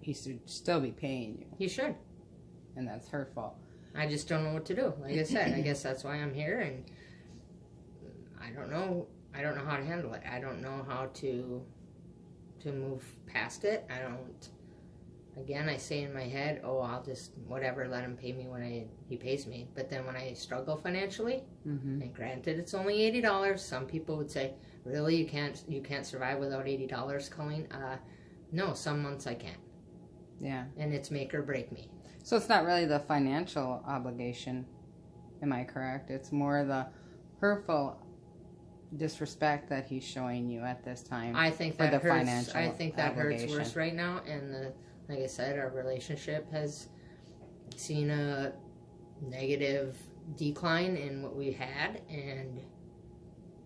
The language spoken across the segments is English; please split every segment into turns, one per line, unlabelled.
he should still be paying you.
He should.
And that's hurtful.
I just don't know what to do. Like I said, I guess that's why I'm here, and I don't know how to handle it. I don't know how to move past it. Again, I say in my head, oh, I'll just, whatever, let him pay me when he pays me. But then when I struggle financially, and granted it's only $80, some people would say, really, you can't survive without $80, Colleen? No, some months I can't.
Yeah.
And it's make or break me.
So it's not really the financial obligation, am I correct? It's more the hurtful disrespect that he's showing you at this time.
I think that hurts. I think that hurts worse right now, and like I said, our relationship has seen a negative decline in what we had, and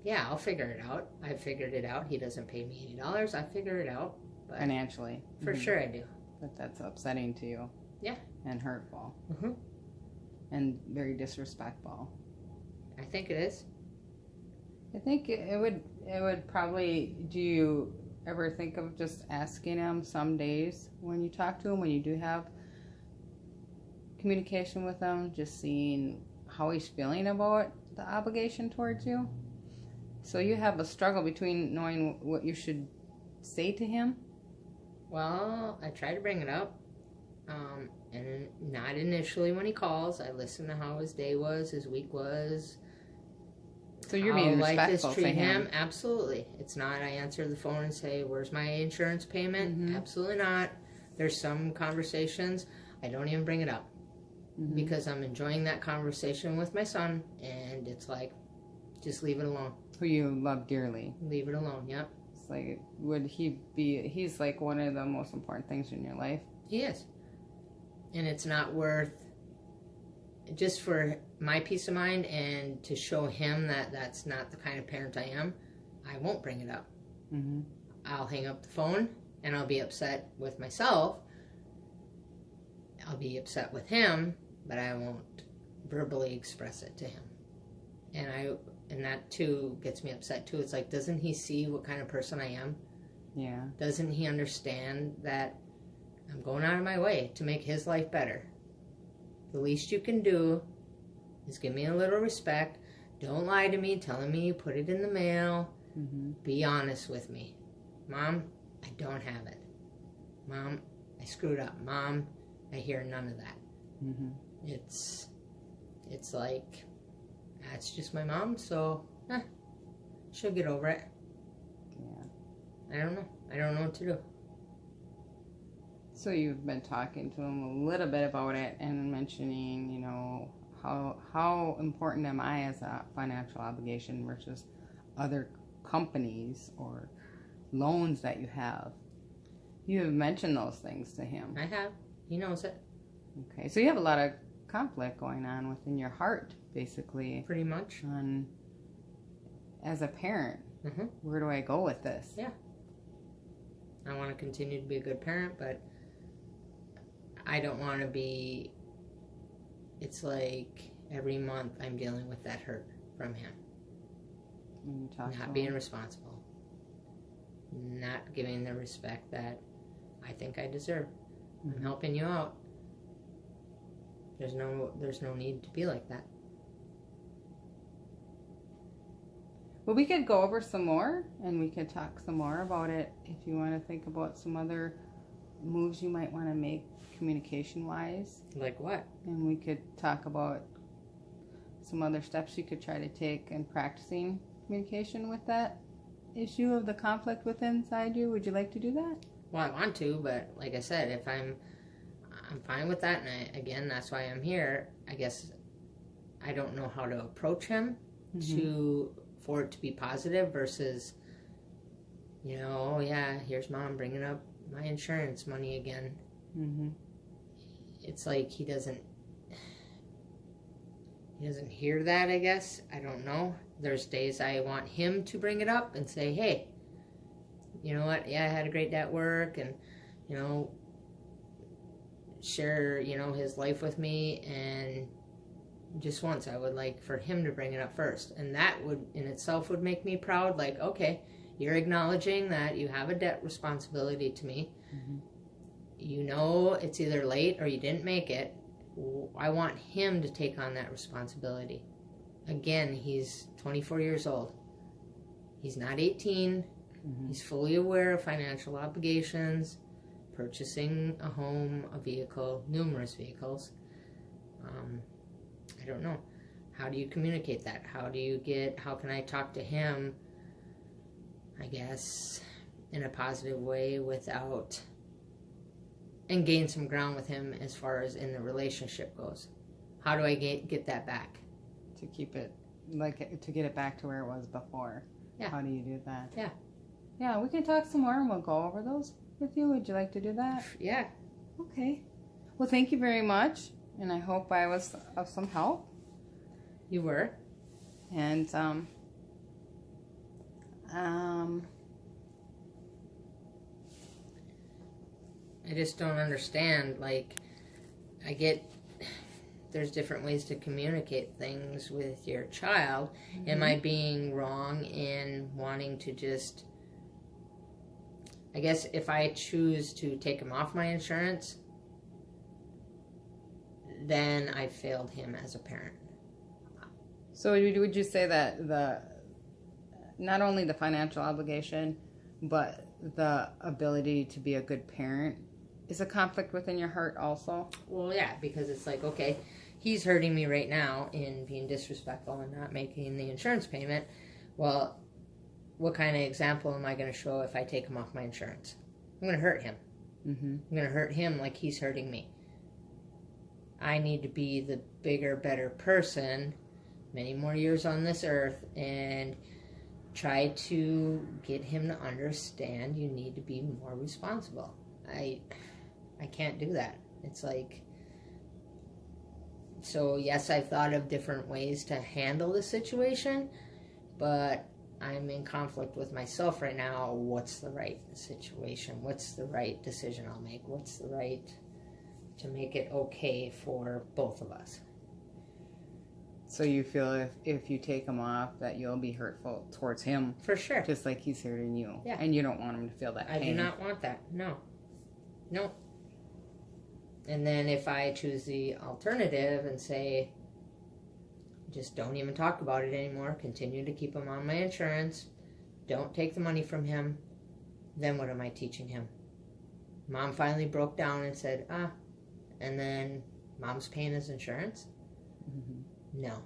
yeah, I'll figure it out. I figured it out. He doesn't pay me $80. I figure it out. But
financially.
For sure I do.
But that's upsetting to you.
Yeah.
And hurtful. And very disrespectful.
I think it is.
I think it would probably, do you ever think of just asking him some days when you talk to him, when you do have communication with him, just seeing how he's feeling about the obligation towards you? So you have a struggle between knowing what you should say to him?
Well, I try to bring it up. And not initially when he calls. I listen to how his day was, his week was.
So you're being respectful
to
him.
Absolutely. It's not I answer the phone and say, where's my insurance payment? Absolutely not. There's some conversations I don't even bring it up. Because I'm enjoying that conversation with my son, and it's like, just leave it alone.
Who you love dearly.
Leave it alone, yep.
It's like, he's like one of the most important things in your life.
He is. And it's not worth, just for my peace of mind and to show him that that's not the kind of parent I am, I won't bring it up. I'll hang up the phone and I'll be upset with myself. I'll be upset with him, but I won't verbally express it to him. And that too gets me upset too. It's like, doesn't he see what kind of person I am?
Yeah.
Doesn't he understand that I'm going out of my way to make his life better? The least you can do is give me a little respect. Don't lie to me telling me you put it in the mail. Be honest with me. Mom, I don't have it. Mom, I screwed up. Mom, I hear none of that. It's like, that's just my mom, so she'll get over it. Yeah. I don't know. I don't know what to do.
So you've been talking to him a little bit about it and mentioning, you know, how important am I as a financial obligation versus other companies or loans that you have. You have mentioned those things to him.
I have. He knows it.
Okay, so you have a lot of conflict going on within your heart, basically.
Pretty much.
On, as a parent, where do I go with this?
Yeah. I want to continue to be a good parent, but I don't want to be, it's like every month I'm dealing with that hurt from him.
When you talk
Not being responsible. Not giving the respect that I think I deserve. I'm helping you out. There's no need to be like that.
Well, we could go over some more, and we could talk some more about it if you want to think about some other moves you might want to make communication-wise.
Like what?
And we could talk about some other steps you could try to take in practicing communication with that issue of the conflict within inside you. Would you like to do that?
Well, I want to, but like I said, if I'm fine with that, and again, that's why I'm here. I guess I don't know how to approach him for it to be positive versus, you know, oh yeah, here's mom bringing up my insurance money again. It's like he doesn't hear that, I guess. I don't know. There's days I want him to bring it up and say, hey, you know what, yeah, I had a great day at work, and, you know, share, you know, his life with me, and just once I would like for him to bring it up first, and that would in itself would make me proud. Like, okay, you're acknowledging that you have a debt responsibility to me. you know it's either late or you didn't make it. I want him to take on that responsibility. Again, he's 24 years old. He's not 18.
Mm-hmm.
He's fully aware of financial obligations, purchasing a home, a vehicle, numerous vehicles. I don't know. How do you communicate that? How can I talk to him, I guess, in a positive way and gain some ground with him as far as in the relationship goes? How do I get that back?
To keep it, to get it back to where it was before.
Yeah.
How do you do that?
Yeah.
Yeah, we can talk some more and we'll go over those with you. Would you like to do that?
Yeah.
Okay. Well, thank you very much. And I hope I was of some help.
You were.
And,
I just don't understand. Like, I get there's different ways to communicate things with your child. Mm-hmm. Am I being wrong in wanting to just, I guess if I choose to take him off my insurance, then I failed him as a parent.
So would you say that not only the financial obligation, but the ability to be a good parent is a conflict within your heart also?
Well, yeah, because it's like, okay, he's hurting me right now in being disrespectful and not making the insurance payment. Well, what kind of example am I going to show if I take him off my insurance? I'm going to hurt him.
Mm-hmm.
I'm going to hurt him like he's hurting me. I need to be the bigger, better person, many more years on this earth, and try to get him to understand you need to be more responsible. I can't do that. It's like, so yes, I've thought of different ways to handle the situation, but I'm in conflict with myself right now. What's the right situation? What's the right decision I'll make? What's the right to make it okay for both of us?
So you feel if you take him off that you'll be hurtful towards him.
For sure.
Just like he's hurting you.
Yeah.
And you don't want him to feel that pain.
I do not want that. No. And then if I choose the alternative and say, just don't even talk about it anymore, continue to keep him on my insurance, don't take the money from him, then what am I teaching him? Mom finally broke down and said, and then mom's paying his insurance? Mm-hmm. No.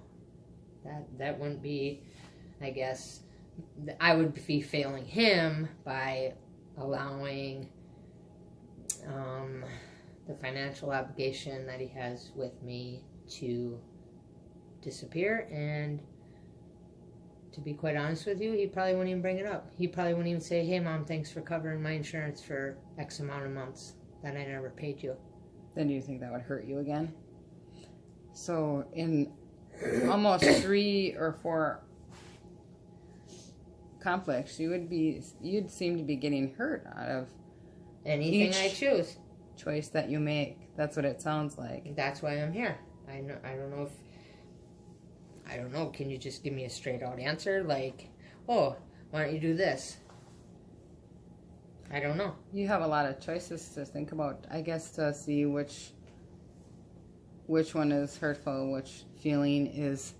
That wouldn't be, I guess, I would be failing him by allowing the financial obligation that he has with me to disappear. And to be quite honest with you, he probably wouldn't even bring it up. He probably wouldn't even say, hey Mom, thanks for covering my insurance for X amount of months that I never paid you.
Then do you think that would hurt you again? So in almost 3 or 4 conflicts, you'd seem to be getting hurt out of
anything I choose.
Choice that you make. That's what it sounds like.
That's why I'm here. I don't know. Can you just give me a straight out answer? Like, oh, why don't you do this? I don't know. You
have a lot of choices to think about, I guess, to see which one is hurtful, which feeling is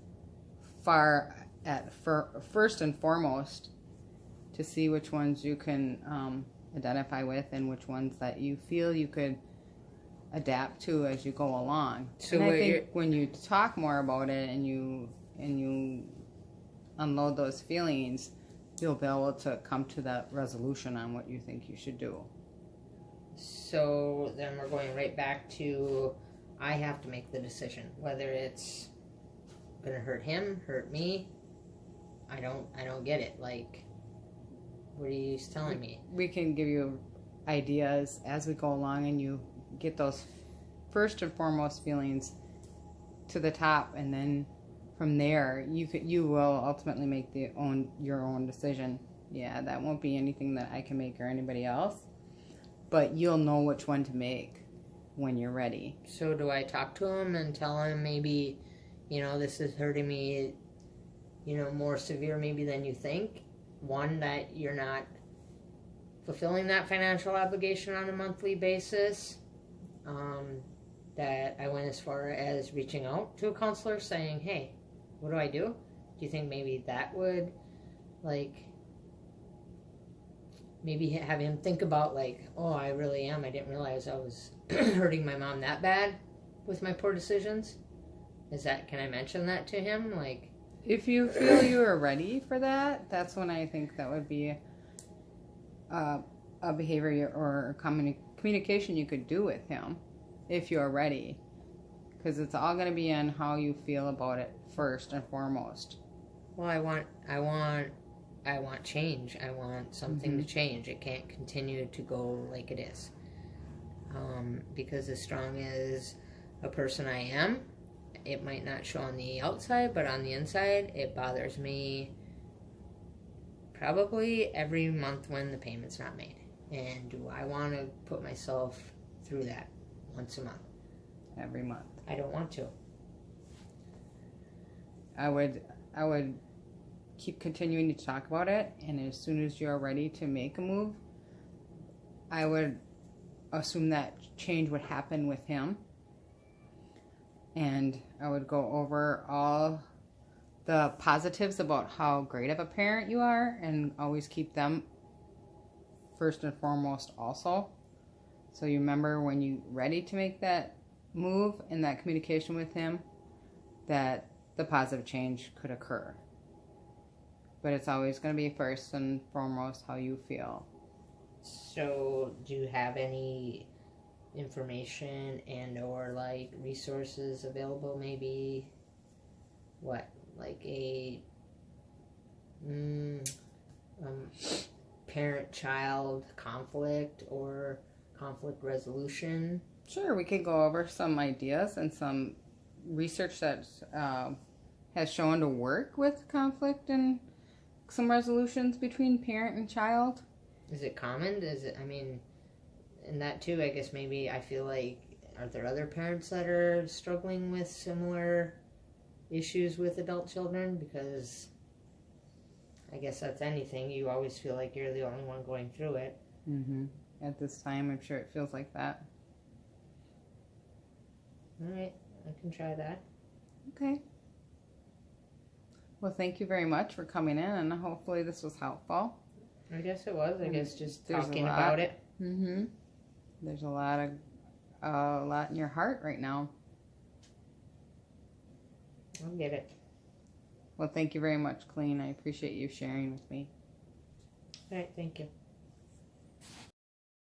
first and foremost, to see which ones you can identify with and which ones that you feel you could adapt to as you go along. So and I think when you talk more about it and you unload those feelings, you'll be able to come to that resolution on what you think you should do.
So then we're going right back to, I have to make the decision whether it's gonna hurt him, hurt me. I don't get it. Like, what are you telling me?
We can give you ideas as we go along, and you get those first and foremost feelings to the top, and then from there you will ultimately make your own decision. Yeah, that won't be anything that I can make or anybody else, but you'll know which one to make when you're ready.
So do I talk to him and tell him maybe, this is hurting me, more severe maybe than you think? One, that you're not fulfilling that financial obligation on a monthly basis, that I went as far as reaching out to a counselor saying, hey, what do I do? Do you think maybe that would, like, maybe have him think about, like, oh, I really am. I didn't realize I was hurting my mom that bad with my poor decisions. Can I mention that to him? Like,
if you feel you are ready for that, that's when I think that would be a behavior or communication you could do with him if you're ready, because it's all going to be on how you feel about it first and foremost.
Well, I want change. I want something to change. It can't continue to go like it is. Because as strong as a person I am, it might not show on the outside, but on the inside, it bothers me probably every month when the payment's not made. And do I want to put myself through that once a month?
Every month.
I don't want to.
I would keep continuing to talk about it, and as soon as you're ready to make a move, I would assume that change would happen with him. And I would go over all the positives about how great of a parent you are, and always keep them first and foremost also. So you remember when you're ready to make that move and that communication with him, that the positive change could occur. But it's always going to be first and foremost how you feel.
So do you have any information and or like resources available? Maybe what, like a parent-child conflict or conflict resolution?
Sure, we could go over some ideas and some research that has shown to work with conflict and some resolutions between parent and child.
Is it common? And that too, I guess maybe I feel like, are there other parents that are struggling with similar issues with adult children? Because I guess that's anything. You always feel like you're the only one going through it.
At this time, I'm sure it feels like that.
All right, I can try that.
Okay. Well, thank you very much for coming in, and hopefully this was helpful.
I guess it was. I guess just
There's
talking
a lot.
about it.
There's a lot in your heart right now.
I'll get it.
Well, thank you very much, Colleen. I appreciate you sharing with me.
All right, thank you.